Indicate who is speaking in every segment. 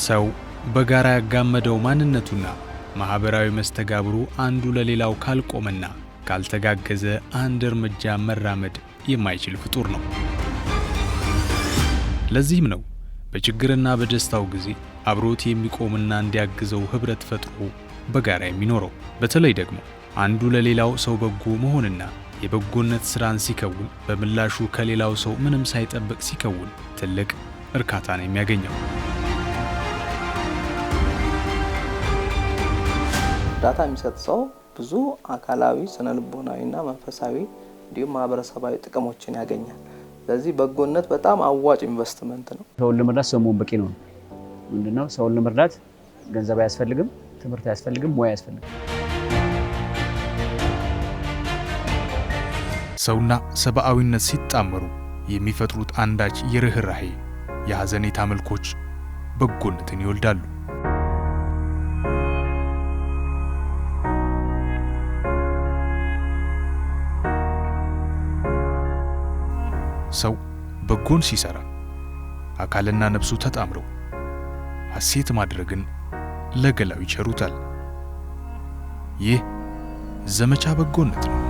Speaker 1: ሰው በጋራ ያጋመደው ማንነቱና ማህበራዊ መስተጋብሩ አንዱ ለሌላው ካልቆመና ካልተጋገዘ አንድ እርምጃ መራመድ የማይችል ፍጡር ነው። ለዚህም ነው በችግርና በደስታው ጊዜ አብሮት የሚቆምና እንዲያግዘው ህብረት ፈጥሮ በጋራ የሚኖረው። በተለይ ደግሞ አንዱ ለሌላው ሰው በጎ መሆንና የበጎነት ስራን ሲከውን በምላሹ ከሌላው ሰው ምንም ሳይጠብቅ ሲከውን ትልቅ እርካታን የሚያገኘው።
Speaker 2: እርዳታ የሚሰጥ ሰው ብዙ አካላዊ፣ ስነልቦናዊና መንፈሳዊ እንዲሁም ማህበረሰባዊ ጥቅሞችን ያገኛል። ስለዚህ በጎነት በጣም አዋጭ ኢንቨስትመንት ነው።
Speaker 3: ሰውን ለመርዳት ሰው መሆን በቂ ነው። ምንድነው? ሰውን ለመርዳት ገንዘብ አያስፈልግም፣ ትምህርት አያስፈልግም፣ ሙያ አያስፈልግም።
Speaker 1: ሰውና ሰብአዊነት ሲጣመሩ የሚፈጥሩት አንዳች የርህራሄ የሐዘኔታ መልኮች በጎነትን ይወልዳሉ። ሰው በጎን ሲሰራ አካልና ነፍሱ ተጣምረው ሐሴት ማድረግን ለገላው ይቸሩታል። ይህ ዘመቻ በጎነት ነው።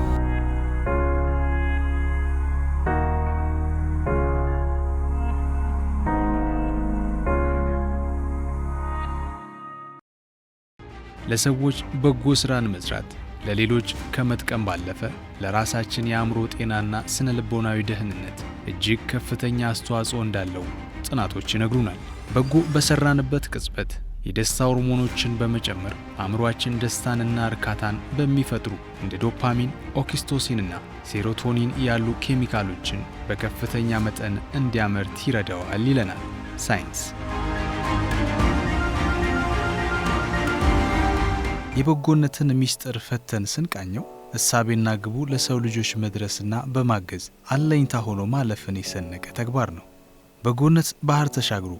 Speaker 1: ለሰዎች በጎ ስራን መስራት ለሌሎች ከመጥቀም ባለፈ ለራሳችን የአእምሮ ጤናና ስነ ልቦናዊ ደህንነት እጅግ ከፍተኛ አስተዋጽኦ እንዳለው ጥናቶች ይነግሩናል። በጎ በሰራንበት ቅጽበት የደስታ ሆርሞኖችን በመጨመር አእምሮአችን ደስታንና እርካታን በሚፈጥሩ እንደ ዶፓሚን፣ ኦክሲቶሲንና ሴሮቶኒን ያሉ ኬሚካሎችን በከፍተኛ መጠን እንዲያመርት ይረዳዋል ይለናል ሳይንስ። የበጎነትን ሚስጥር ፈተን ስንቃኘው እሳቤና ግቡ ለሰው ልጆች መድረስና በማገዝ አለኝታ ሆኖ ማለፍን የሰነቀ ተግባር ነው። በጎነት ባህር ተሻግሮ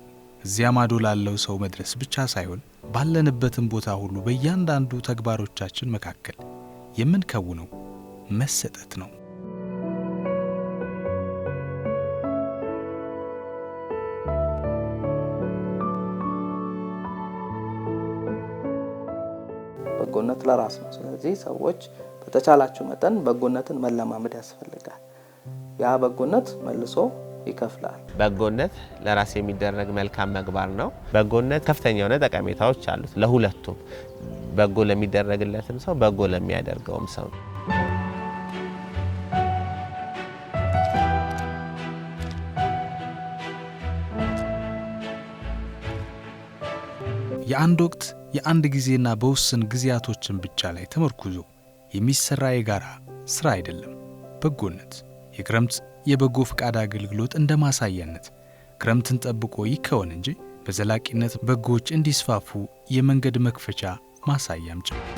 Speaker 1: እዚያ ማዶ ላለው ሰው መድረስ ብቻ ሳይሆን ባለንበትም ቦታ ሁሉ በእያንዳንዱ ተግባሮቻችን መካከል የምንከውነው መሰጠት ነው።
Speaker 2: በጎነት ለራስ ነው። ስለዚህ ሰዎች በተቻላቸው መጠን በጎነትን መለማመድ ያስፈልጋል። ያ በጎነት መልሶ ይከፍላል።
Speaker 4: በጎነት ለራስ የሚደረግ መልካም ምግባር ነው። በጎነት ከፍተኛ የሆነ ጠቀሜታዎች አሉት ለሁለቱም፣ በጎ ለሚደረግለትም ሰው በጎ ለሚያደርገውም ሰው።
Speaker 1: የአንድ ወቅት የአንድ ጊዜና በውስን ጊዜያቶችን ብቻ ላይ ተመርኩዞ የሚሰራ የጋራ ስራ አይደለም በጎነት። የክረምት የበጎ ፍቃድ አገልግሎት እንደ ማሳያነት ክረምትን ጠብቆ ይከወን እንጂ በዘላቂነት በጎዎች እንዲስፋፉ የመንገድ መክፈቻ ማሳያም ጭምር።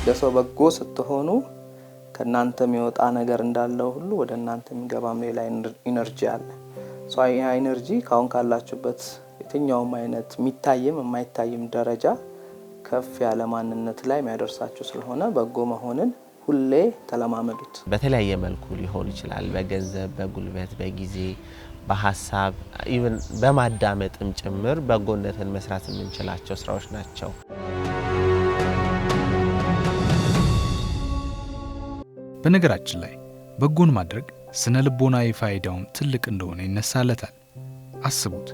Speaker 2: ለሰው በጎ ስትሆኑ ከናንተ የሚወጣ ነገር እንዳለው ሁሉ ወደ እናንተ የሚገባም ሌላ ኢነርጂ አለ። ያ ኢነርጂ ካሁን ካላችሁበት የትኛውም አይነት የሚታይም የማይታይም ደረጃ ከፍ ያለ ማንነት ላይ የሚያደርሳችሁ ስለሆነ በጎ መሆንን ሁሌ ተለማመዱት።
Speaker 4: በተለያየ መልኩ ሊሆን ይችላል። በገንዘብ፣ በጉልበት፣ በጊዜ፣ በሐሳብ ኢቭን በማዳመጥም ጭምር በጎነትን መስራት የምንችላቸው ስራዎች ናቸው።
Speaker 1: በነገራችን ላይ በጎን ማድረግ ስነ ልቦናዊ ፋይዳውም ትልቅ እንደሆነ ይነሳለታል። አስቡት፣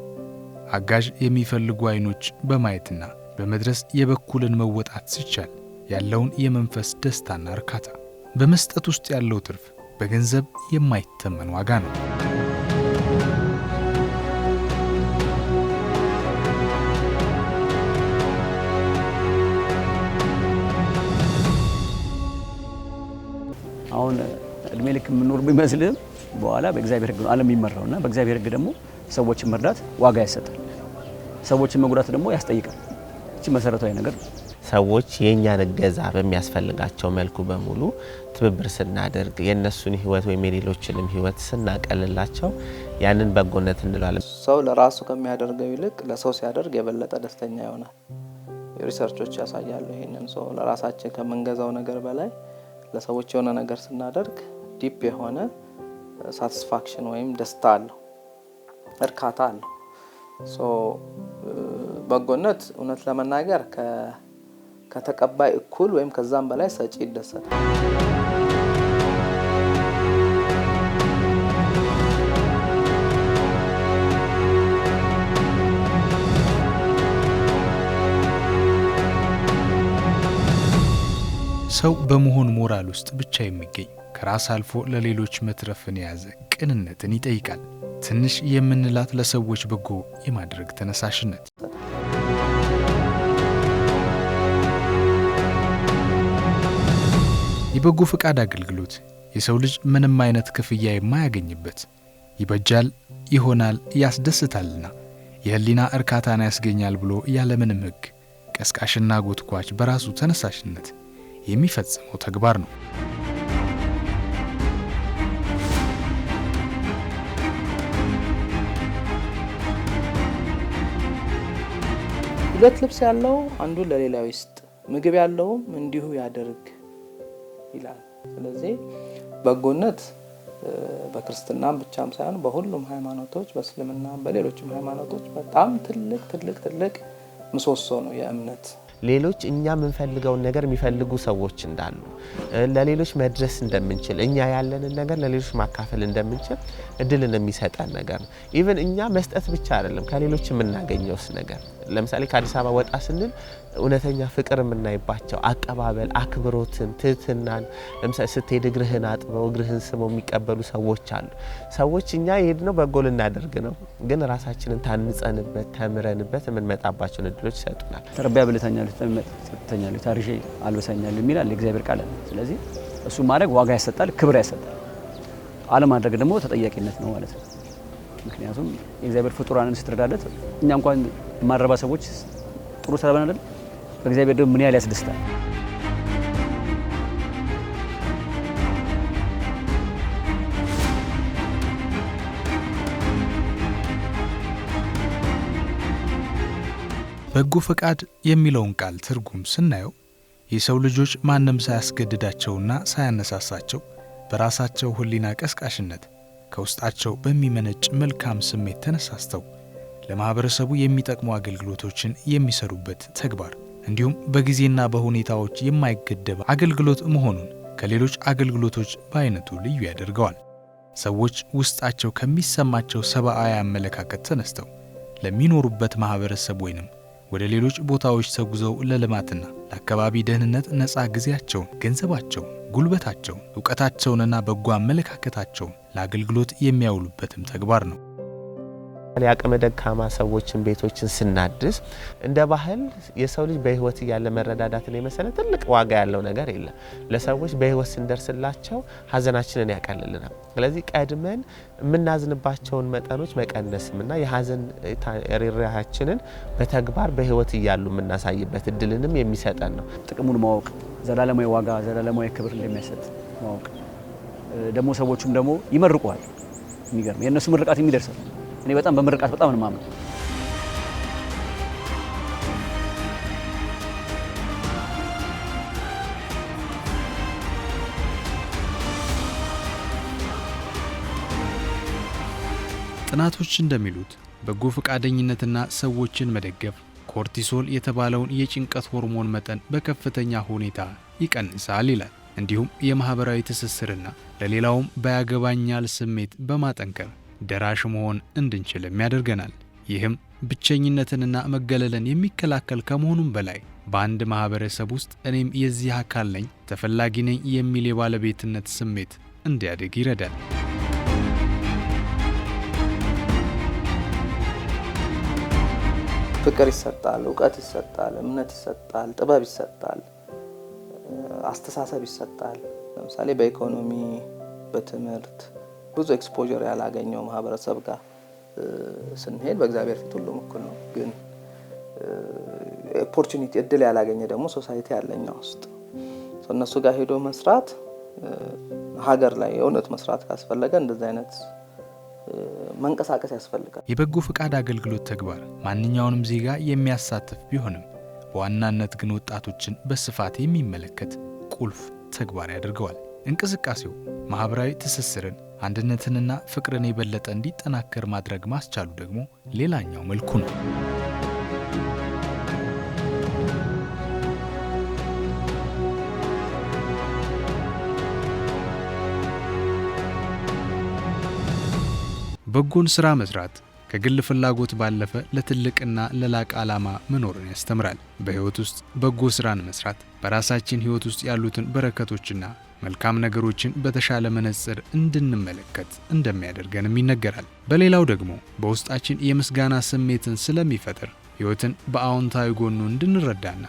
Speaker 1: አጋዥ የሚፈልጉ አይኖች በማየትና በመድረስ የበኩልን መወጣት ሲቻል ያለውን የመንፈስ ደስታና እርካታ፣ በመስጠት ውስጥ ያለው ትርፍ በገንዘብ የማይተመን ዋጋ ነው።
Speaker 3: አሁን እድሜ ልክ የምንኖር ቢመስልም በኋላ በእግዚአብሔር ሕግ ነው ዓለም የሚመራውና በእግዚአብሔር ሕግ ደግሞ ሰዎችን መርዳት ዋጋ ያሰጣል። ሰዎችን መጉዳት ደግሞ ያስጠይቃል። እቺ መሰረታዊ ነገር
Speaker 4: ሰዎች የኛን እገዛ በሚያስፈልጋቸው መልኩ በሙሉ ትብብር ስናደርግ የነሱን ህይወት ወይም የሌሎችንም ህይወት ስናቀልላቸው ያንን በጎነት እንለዋለን።
Speaker 2: ሰው ለራሱ ከሚያደርገው ይልቅ ለሰው ሲያደርግ የበለጠ ደስተኛ ይሆናል። ሪሰርቾች ያሳያሉ ይሄንን። ሰው ለራሳችን ከምንገዛው ነገር በላይ ለሰዎች የሆነ ነገር ስናደርግ ዲፕ የሆነ ሳቲስፋክሽን ወይም ደስታ አለው፣ እርካታ አለው። በጎነት እውነት ለመናገር ከተቀባይ እኩል ወይም ከዛም በላይ ሰጪ ይደሰታል።
Speaker 1: ሰው በመሆን ሞራል ውስጥ ብቻ የሚገኝ ከራስ አልፎ ለሌሎች መትረፍን የያዘ ቅንነትን ይጠይቃል። ትንሽ የምንላት ለሰዎች በጎ የማድረግ ተነሳሽነት። የበጎ ፈቃድ አገልግሎት የሰው ልጅ ምንም አይነት ክፍያ የማያገኝበት ይበጃል፣ ይሆናል፣ ያስደስታልና የህሊና እርካታን ያስገኛል ብሎ ያለምንም ሕግ ቀስቃሽና ጎትኳች በራሱ ተነሳሽነት የሚፈጽመው ተግባር ነው።
Speaker 2: ሁለት ልብስ ያለው አንዱን ለሌላው ይስጥ፣ ምግብ ያለውም እንዲሁ ያደርግ ይላል። ስለዚህ በጎነት በክርስትናም ብቻም ሳይሆን በሁሉም ሃይማኖቶች፣ በእስልምናም በሌሎችም ሃይማኖቶች በጣም ትልቅ ምሰሶ ነው የእምነት።
Speaker 4: ሌሎች እኛ የምንፈልገውን ነገር የሚፈልጉ ሰዎች እንዳሉ፣ ለሌሎች መድረስ እንደምንችል፣ እኛ ያለንን ነገር ለሌሎች ማካፈል እንደምንችል እድልን የሚሰጠን ነገር ነው። ኢቭን እኛ መስጠት ብቻ አይደለም ከሌሎች የምናገኘውስ ነገር። ለምሳሌ ከአዲስ አበባ ወጣ ስንል እውነተኛ ፍቅር የምናይባቸው አቀባበል፣ አክብሮትን፣ ትህትናን፣ ለምሳሌ ስትሄድ እግርህን አጥበው እግርህን ስመው የሚቀበሉ ሰዎች አሉ። ሰዎች እኛ የሄድነው በጎ ልናደርግ ነው፣ ግን ራሳችንን ታንጸንበት ተምረንበት የምንመጣባቸውን እድሎች ይሰጡናል።
Speaker 3: ተረቢያ ብልተኛለች ተኛለች ታሪሼ አልበሰኛል የሚላል የእግዚአብሔር ቃል ነው። ስለዚህ እሱ ማድረግ ዋጋ ያሰጣል፣ ክብር ያሰጣል። አለማድረግ ደግሞ ተጠያቂነት ነው ማለት ነው። ምክንያቱም የእግዚአብሔር ፍጡራንን ስትረዳለት እኛ እንኳን ማረባ ሰዎች ጥሩ ሰላም አይደል? በእግዚአብሔር ደግሞ ምን ያህል ያስደስታል።
Speaker 1: በጎ ፈቃድ የሚለውን ቃል ትርጉም ስናየው የሰው ልጆች ማንም ሳያስገድዳቸውና ሳያነሳሳቸው በራሳቸው ሕሊና ቀስቃሽነት ከውስጣቸው በሚመነጭ መልካም ስሜት ተነሳስተው ለማህበረሰቡ የሚጠቅሙ አገልግሎቶችን የሚሰሩበት ተግባር እንዲሁም በጊዜና በሁኔታዎች የማይገደብ አገልግሎት መሆኑን ከሌሎች አገልግሎቶች በአይነቱ ልዩ ያደርገዋል። ሰዎች ውስጣቸው ከሚሰማቸው ሰብአዊ አመለካከት ተነስተው ለሚኖሩበት ማህበረሰብ ወይንም ወደ ሌሎች ቦታዎች ተጉዘው ለልማትና ለአካባቢ ደህንነት ነፃ ጊዜያቸውን፣ ገንዘባቸውን፣ ጉልበታቸውን፣ ዕውቀታቸውንና በጎ አመለካከታቸውን ለአገልግሎት የሚያውሉበትም ተግባር ነው።
Speaker 4: የአቅመ ደካማ ሰዎችን ቤቶችን ስናድስ እንደ ባህል የሰው ልጅ በህይወት እያለ መረዳዳትን የመሰለ ትልቅ ዋጋ ያለው ነገር የለም። ለሰዎች በህይወት ስንደርስላቸው ሀዘናችንን ያቀልልናል። ስለዚህ ቀድመን የምናዝንባቸውን መጠኖች መቀነስምና የሀዘን ርህራሄያችንን በተግባር በህይወት እያሉ የምናሳይበት እድልንም የሚሰጠን ነው።
Speaker 3: ጥቅሙን ማወቅ፣ ዘላለማዊ ዋጋ፣ ዘላለማዊ ክብር እንደሚያሰጥ ማወቅ፣ ደግሞ ሰዎቹም ደግሞ ይመርቁሃል። የሚገርም የእነሱ ምርቃት የሚደርሰው እኔ በጣም በምርቃት በጣም ነው የማምነው።
Speaker 1: ጥናቶች እንደሚሉት በጎ ፈቃደኝነትና ሰዎችን መደገፍ ኮርቲሶል የተባለውን የጭንቀት ሆርሞን መጠን በከፍተኛ ሁኔታ ይቀንሳል ይላል። እንዲሁም የማህበራዊ ትስስርና ለሌላውም ባያገባኛል ስሜት በማጠንከር ደራሽ መሆን እንድንችልም ያደርገናል። ይህም ብቸኝነትንና መገለልን የሚከላከል ከመሆኑም በላይ በአንድ ማህበረሰብ ውስጥ እኔም የዚህ አካል ነኝ፣ ተፈላጊ ነኝ የሚል የባለቤትነት ስሜት እንዲያድግ ይረዳል።
Speaker 2: ፍቅር ይሰጣል፣ እውቀት ይሰጣል፣ እምነት ይሰጣል፣ ጥበብ ይሰጣል፣ አስተሳሰብ ይሰጣል። ለምሳሌ በኢኮኖሚ በትምህርት ብዙ ኤክስፖዠር ያላገኘው ማህበረሰብ ጋር ስንሄድ በእግዚአብሔር ፊት ሁሉም እኩል ነው። ግን ኦፖርቹኒቲ እድል ያላገኘ ደግሞ ሶሳይቲ ያለኛ ውስጥ እነሱ ጋር ሄዶ መስራት ሀገር ላይ የእውነት መስራት ካስፈለገ እንደዚህ አይነት መንቀሳቀስ ያስፈልጋል።
Speaker 1: የበጎ ፈቃድ አገልግሎት ተግባር ማንኛውንም ዜጋ የሚያሳትፍ ቢሆንም በዋናነት ግን ወጣቶችን በስፋት የሚመለከት ቁልፍ ተግባር ያደርገዋል። እንቅስቃሴው ማህበራዊ ትስስርን፣ አንድነትንና ፍቅርን የበለጠ እንዲጠናከር ማድረግ ማስቻሉ ደግሞ ሌላኛው መልኩ ነው። በጎን ስራ መስራት ከግል ፍላጎት ባለፈ ለትልቅና ለላቅ ዓላማ መኖርን ያስተምራል። በህይወት ውስጥ በጎ ስራን መስራት በራሳችን ህይወት ውስጥ ያሉትን በረከቶችና መልካም ነገሮችን በተሻለ መነጽር እንድንመለከት እንደሚያደርገንም ይነገራል። በሌላው ደግሞ በውስጣችን የምስጋና ስሜትን ስለሚፈጥር ህይወትን በአዎንታዊ ጎኑ እንድንረዳና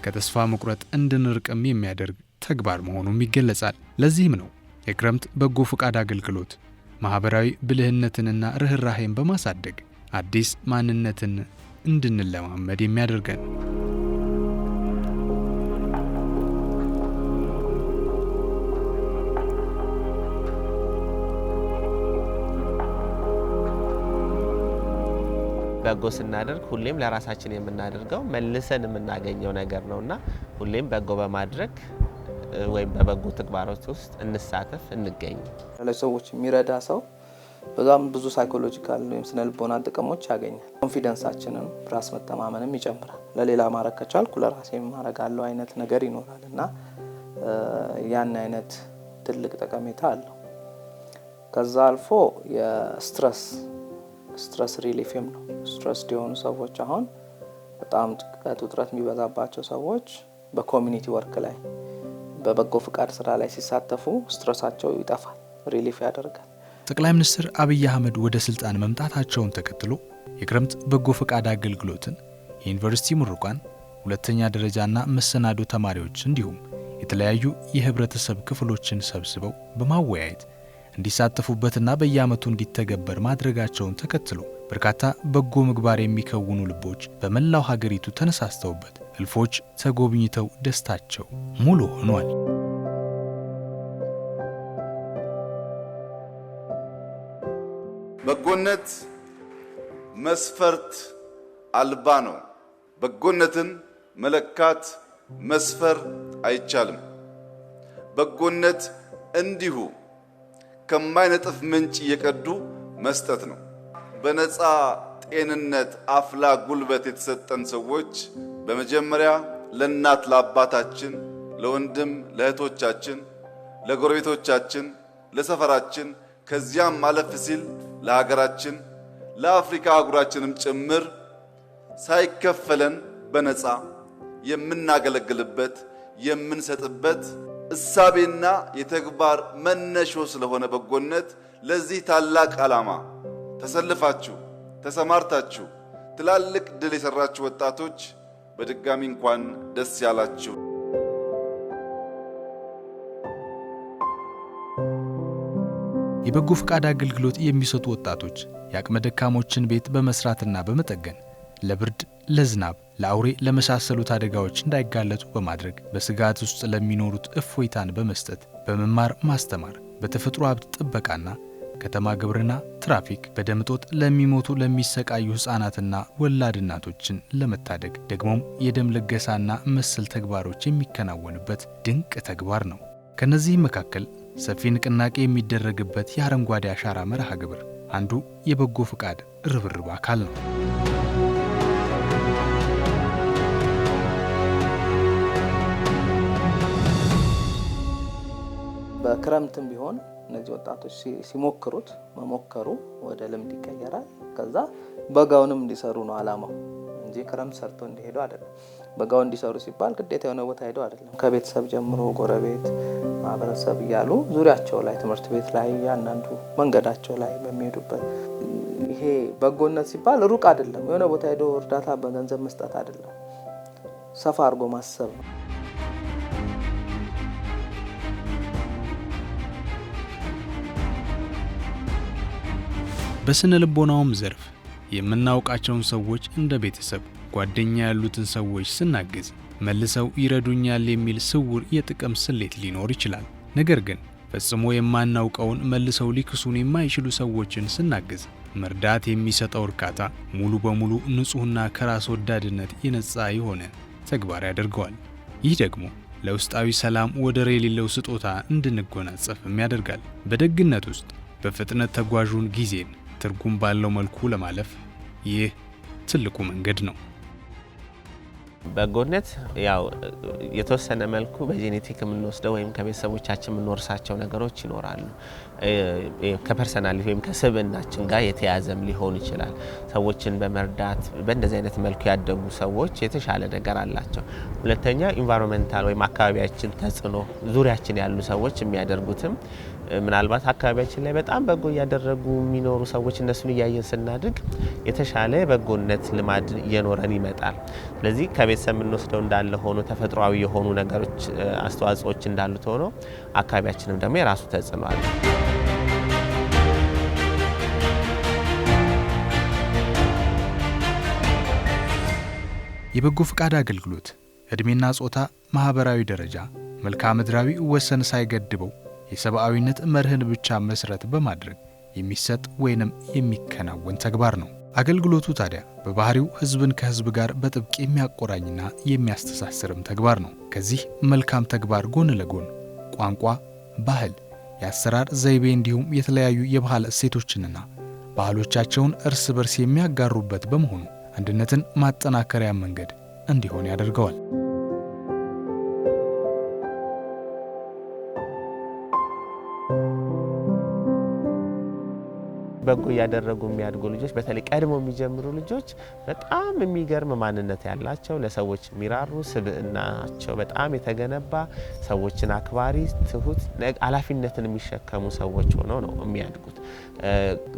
Speaker 1: ከተስፋ መቁረጥ እንድንርቅም የሚያደርግ ተግባር መሆኑም ይገለጻል። ለዚህም ነው የክረምት በጎ ፈቃድ አገልግሎት ማህበራዊ ብልህነትንና ርህራሄን በማሳደግ አዲስ ማንነትን እንድንለማመድ የሚያደርገን።
Speaker 4: በጎ ስናደርግ ሁሌም ለራሳችን የምናደርገው መልሰን የምናገኘው ነገር ነውና ሁሌም በጎ በማድረግ ወይም በበጎ ተግባሮች ውስጥ እንሳተፍ እንገኝ።
Speaker 2: ለሰዎች የሚረዳ ሰው በጣም ብዙ ሳይኮሎጂካል ወይም ስነ ልቦና ጥቅሞች ያገኛል። ኮንፊደንሳችንን ራስ መተማመንም ይጨምራል። ለሌላ ማድረግ ከቻልኩ ለራሴ ማድረጋለሁ አይነት ነገር ይኖራልና ያን አይነት ትልቅ ጠቀሜታ አለው። ከዛ አልፎ የስትረስ ሪሊፍም ነው። ስትረስ የሆኑ ሰዎች አሁን በጣም ጭንቀት ውጥረት የሚበዛባቸው ሰዎች በኮሚኒቲ ወርክ ላይ በበጎ ፍቃድ ስራ ላይ ሲሳተፉ ስትረሳቸው ይጠፋል፣ ሪሊፍ ያደርጋል።
Speaker 1: ጠቅላይ ሚኒስትር አብይ አህመድ ወደ ስልጣን መምጣታቸውን ተከትሎ የክረምት በጎ ፈቃድ አገልግሎትን የዩኒቨርሲቲ ምሩቃን፣ ሁለተኛ ደረጃና መሰናዶ ተማሪዎች እንዲሁም የተለያዩ የህብረተሰብ ክፍሎችን ሰብስበው በማወያየት እንዲሳተፉበትና በየዓመቱ እንዲተገበር ማድረጋቸውን ተከትሎ በርካታ በጎ ምግባር የሚከውኑ ልቦች በመላው ሀገሪቱ ተነሳስተውበት እልፎች ተጎብኝተው ደስታቸው ሙሉ ሆኗል።
Speaker 5: በጎነት መስፈርት አልባ ነው። በጎነትን መለካት መስፈር አይቻልም። በጎነት እንዲሁ ከማይነጥፍ ምንጭ እየቀዱ መስጠት ነው። በነፃ ጤንነት አፍላ ጉልበት የተሰጠን ሰዎች በመጀመሪያ ለእናት ለአባታችን፣ ለወንድም ለእህቶቻችን፣ ለጎረቤቶቻችን፣ ለሰፈራችን ከዚያም ማለፍ ሲል ለሀገራችን ለአፍሪካ አህጉራችንም ጭምር ሳይከፈለን በነፃ የምናገለግልበት የምንሰጥበት እሳቤና የተግባር መነሾ ስለሆነ በጎነት ለዚህ ታላቅ ዓላማ ተሰልፋችሁ ተሰማርታችሁ ትላልቅ ድል የሰራችሁ ወጣቶች በድጋሚ እንኳን ደስ ያላችሁ።
Speaker 1: የበጎ ፈቃድ አገልግሎት የሚሰጡ ወጣቶች የአቅመ ደካሞችን ቤት በመስራትና በመጠገን ለብርድ፣ ለዝናብ፣ ለአውሬ ለመሳሰሉት አደጋዎች እንዳይጋለጡ በማድረግ በስጋት ውስጥ ለሚኖሩት እፎይታን በመስጠት በመማር ማስተማር፣ በተፈጥሮ ሀብት ጥበቃና ከተማ ግብርና፣ ትራፊክ፣ በደም እጦት ለሚሞቱ ለሚሰቃዩ ህፃናትና ወላድ እናቶችን ለመታደግ ደግሞም የደም ልገሳና መሰል ተግባሮች የሚከናወንበት ድንቅ ተግባር ነው። ከነዚህም መካከል ሰፊ ንቅናቄ የሚደረግበት የአረንጓዴ አሻራ መርሃ ግብር አንዱ የበጎ ፈቃድ ርብርብ አካል ነው።
Speaker 2: በክረምትም ቢሆን እነዚህ ወጣቶች ሲሞክሩት መሞከሩ ወደ ልምድ ይቀየራል። ከዛ በጋውንም እንዲሰሩ ነው አላማው እንጂ ክረምት ሰርቶ እንዲሄዱ አይደለም። በጋው እንዲሰሩ ሲባል ግዴታ የሆነ ቦታ ሄደው አይደለም። ከቤተሰብ ጀምሮ ጎረቤት፣ ማህበረሰብ እያሉ ዙሪያቸው ላይ ትምህርት ቤት ላይ ያንዳንዱ መንገዳቸው ላይ በሚሄዱበት ይሄ በጎነት ሲባል ሩቅ አይደለም። የሆነ ቦታ ሄዶ እርዳታ በገንዘብ መስጠት አይደለም። ሰፋ አድርጎ ማሰብ ነው።
Speaker 1: በስነ ልቦናውም ዘርፍ የምናውቃቸውን ሰዎች እንደ ቤተሰብ፣ ጓደኛ ያሉትን ሰዎች ስናግዝ መልሰው ይረዱኛል የሚል ስውር የጥቅም ስሌት ሊኖር ይችላል። ነገር ግን ፈጽሞ የማናውቀውን መልሰው ሊክሱን የማይችሉ ሰዎችን ስናግዝ መርዳት የሚሰጠው እርካታ ሙሉ በሙሉ ንጹህና ከራስ ወዳድነት የነጻ የሆነ ተግባር ያደርገዋል። ይህ ደግሞ ለውስጣዊ ሰላም ወደር የሌለው ስጦታ እንድንጎናጸፍም ያደርጋል። በደግነት ውስጥ በፍጥነት ተጓዡን ጊዜን ትርጉም ባለው መልኩ ለማለፍ ይህ ትልቁ መንገድ ነው።
Speaker 4: በጎነት ያው የተወሰነ መልኩ በጄኔቲክ የምንወስደው ወይም ከቤተሰቦቻችን የምንወርሳቸው ነገሮች ይኖራሉ። ከፐርሰናሊቲ ወይም ከስብዕናችን ጋር የተያዘም ሊሆን ይችላል። ሰዎችን በመርዳት በእንደዚህ አይነት መልኩ ያደጉ ሰዎች የተሻለ ነገር አላቸው። ሁለተኛ ኢንቫይሮንመንታል ወይም አካባቢያችን ተጽዕኖ፣ ዙሪያችን ያሉ ሰዎች የሚያደርጉትም ምናልባት አካባቢያችን ላይ በጣም በጎ እያደረጉ የሚኖሩ ሰዎች እነሱን እያየን ስናድግ የተሻለ በጎነት ልማድ እየኖረን ይመጣል። ስለዚህ ከቤተሰብ የምንወስደው እንዳለ ሆኖ ተፈጥሯዊ የሆኑ ነገሮች አስተዋጽኦች እንዳሉት ሆኖ አካባቢያችንም ደግሞ የራሱ ተጽዕኖ አለ።
Speaker 1: የበጎ ፈቃድ አገልግሎት እድሜና ጾታ፣ ማህበራዊ ደረጃ፣ መልክዓ ምድራዊ ወሰን ሳይገድበው የሰብአዊነት መርህን ብቻ መሰረት በማድረግ የሚሰጥ ወይንም የሚከናወን ተግባር ነው። አገልግሎቱ ታዲያ በባህሪው ህዝብን ከህዝብ ጋር በጥብቅ የሚያቆራኝና የሚያስተሳስርም ተግባር ነው። ከዚህ መልካም ተግባር ጎን ለጎን ቋንቋ፣ ባህል፣ የአሰራር ዘይቤ እንዲሁም የተለያዩ የባህል እሴቶችንና ባህሎቻቸውን እርስ በርስ የሚያጋሩበት በመሆኑ አንድነትን ማጠናከሪያ መንገድ እንዲሆን ያደርገዋል።
Speaker 4: በጎ እያደረጉ የሚያድጉ ልጆች በተለይ ቀድሞ የሚጀምሩ ልጆች በጣም የሚገርም ማንነት ያላቸው፣ ለሰዎች የሚራሩ፣ ስብዕናቸው በጣም የተገነባ፣ ሰዎችን አክባሪ፣ ትሁት፣ ኃላፊነትን የሚሸከሙ ሰዎች ሆነው ነው የሚያድጉት።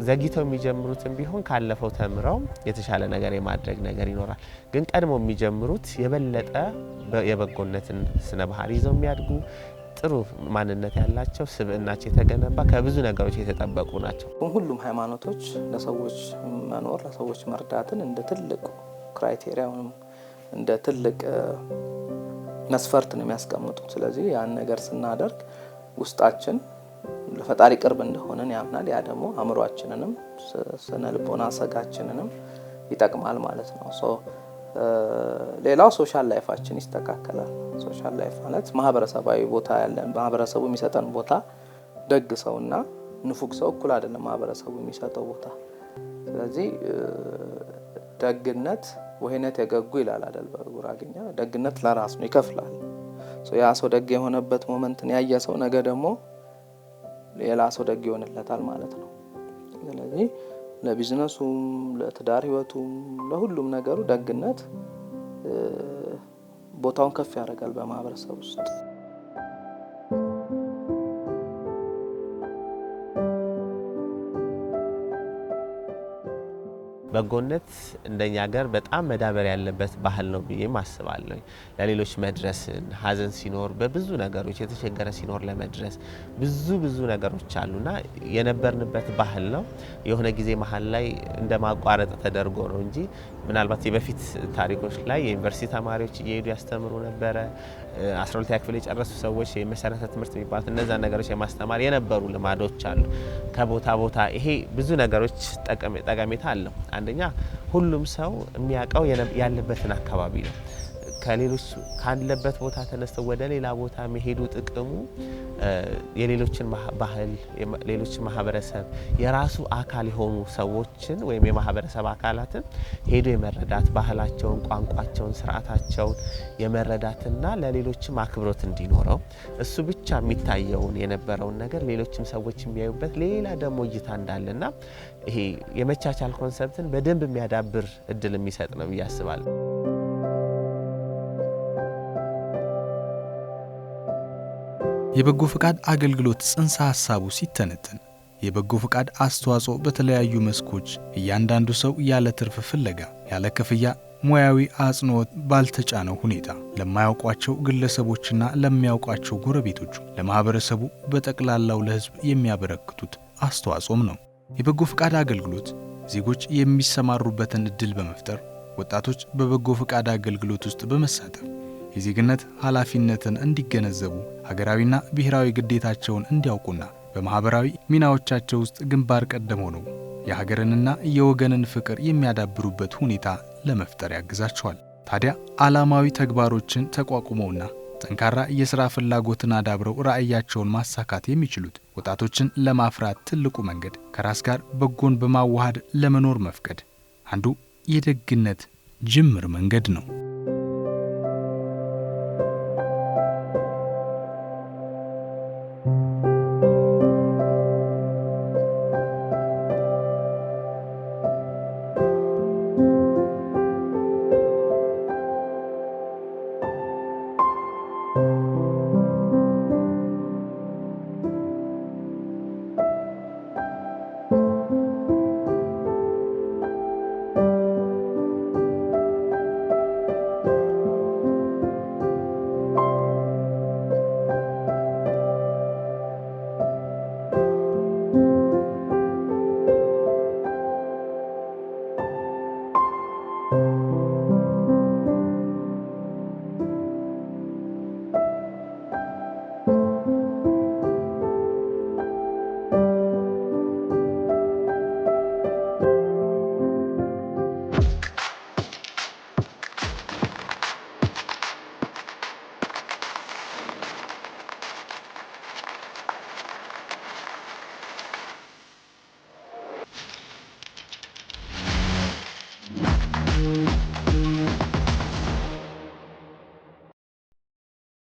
Speaker 4: ዘግይተው የሚጀምሩትም ቢሆን ካለፈው ተምረው የተሻለ ነገር የማድረግ ነገር ይኖራል። ግን ቀድሞ የሚጀምሩት የበለጠ የበጎነትን ስነ ባህሪ ይዘው የሚያድጉ ጥሩ ማንነት ያላቸው፣ ስብዕናቸው የተገነባ፣ ከብዙ ነገሮች የተጠበቁ ናቸው።
Speaker 2: ሁሉም ሃይማኖቶች ለሰዎች መኖር፣ ለሰዎች መርዳትን እንደ ትልቅ ክራይቴሪያ ወይም እንደ ትልቅ መስፈርት ነው የሚያስቀምጡት። ስለዚህ ያን ነገር ስናደርግ ውስጣችን ለፈጣሪ ቅርብ እንደሆነን ያምናል። ያ ደግሞ አእምሯችንንም ስነ ልቦና ሰጋችንንም ይጠቅማል ማለት ነው። ሌላው ሶሻል ላይፋችን ይስተካከላል። ሶሻል ላይፍ ማለት ማህበረሰባዊ ቦታ ያለን፣ ማህበረሰቡ የሚሰጠን ቦታ ደግ ሰውና ንፉግ ሰው እኩል አይደለም ማህበረሰቡ የሚሰጠው ቦታ። ስለዚህ ደግነት ወይነት የገጉ ይላል አይደል በጉራጌኛ። ደግነት ለራስ ነው፣ ይከፍላል። ያ ሰው ደግ የሆነበት ሞመንትን ያየ ሰው ነገ ደግሞ ሌላ ሰው ደግ ይሆንለታል ማለት ነው። ስለዚህ ለቢዝነሱም፣ ለትዳር ህይወቱም፣ ለሁሉም ነገሩ ደግነት ቦታውን ከፍ ያደርጋል በማህበረሰብ ውስጥ።
Speaker 4: በጎነት እንደኛ ሀገር በጣም መዳበር ያለበት ባህል ነው ብዬ አስባለሁ። ለሌሎች መድረስን፣ ሀዘን ሲኖር በብዙ ነገሮች የተቸገረ ሲኖር ለመድረስ ብዙ ነገሮች አሉና የነበርንበት ባህል ነው። የሆነ ጊዜ መሀል ላይ እንደማቋረጥ ተደርጎ ነው እንጂ ምናልባት የበፊት ታሪኮች ላይ የዩኒቨርሲቲ ተማሪዎች እየሄዱ ያስተምሩ ነበረ። 12ኛ ክፍል የጨረሱ ሰዎች የመሰረተ ትምህርት የሚባሉት እነዛ ነገሮች የማስተማር የነበሩ ልማዶች አሉ። ከቦታ ቦታ ይሄ ብዙ ነገሮች ጠቀሜታ አለው። አንደኛ ሁሉም ሰው የሚያውቀው ያለበትን አካባቢ ነው። ከሌሎች ካለበት ቦታ ተነስተው ወደ ሌላ ቦታ መሄዱ ጥቅሙ የሌሎችን ባህል ሌሎችን ማህበረሰብ የራሱ አካል የሆኑ ሰዎችን ወይም የማህበረሰብ አካላትን ሄዶ የመረዳት ባህላቸውን፣ ቋንቋቸውን፣ ስርዓታቸውን የመረዳትና ለሌሎችም አክብሮት እንዲኖረው እሱ ብቻ የሚታየውን የነበረውን ነገር ሌሎችም ሰዎች የሚያዩበት ሌላ ደግሞ እይታ እንዳለና ይሄ የመቻቻል ኮንሰፕትን በደንብ የሚያዳብር እድል የሚሰጥ ነው ብዬ አስባለሁ።
Speaker 1: የበጎ ፈቃድ አገልግሎት ጽንሰ ሐሳቡ ሲተነተን የበጎ ፈቃድ አስተዋጽኦ በተለያዩ መስኮች እያንዳንዱ ሰው ያለ ትርፍ ፍለጋ ያለ ክፍያ ሙያዊ አጽንዖት ባልተጫነው ሁኔታ ለማያውቋቸው ግለሰቦችና ለሚያውቋቸው ጎረቤቶቹ ለማህበረሰቡ በጠቅላላው ለህዝብ የሚያበረክቱት አስተዋጽኦም ነው። የበጎ ፈቃድ አገልግሎት ዜጎች የሚሰማሩበትን እድል በመፍጠር ወጣቶች በበጎ ፈቃድ አገልግሎት ውስጥ በመሳተፍ የዜግነት ኃላፊነትን እንዲገነዘቡ ሀገራዊና ብሔራዊ ግዴታቸውን እንዲያውቁና በማህበራዊ ሚናዎቻቸው ውስጥ ግንባር ቀደም ሆነው የሀገርንና የወገንን ፍቅር የሚያዳብሩበት ሁኔታ ለመፍጠር ያግዛቸዋል። ታዲያ ዓላማዊ ተግባሮችን ተቋቁመውና ጠንካራ የሥራ ፍላጎትን አዳብረው ራዕያቸውን ማሳካት የሚችሉት ወጣቶችን ለማፍራት ትልቁ መንገድ ከራስ ጋር በጎን በማዋሃድ ለመኖር መፍቀድ አንዱ የደግነት ጅምር መንገድ ነው።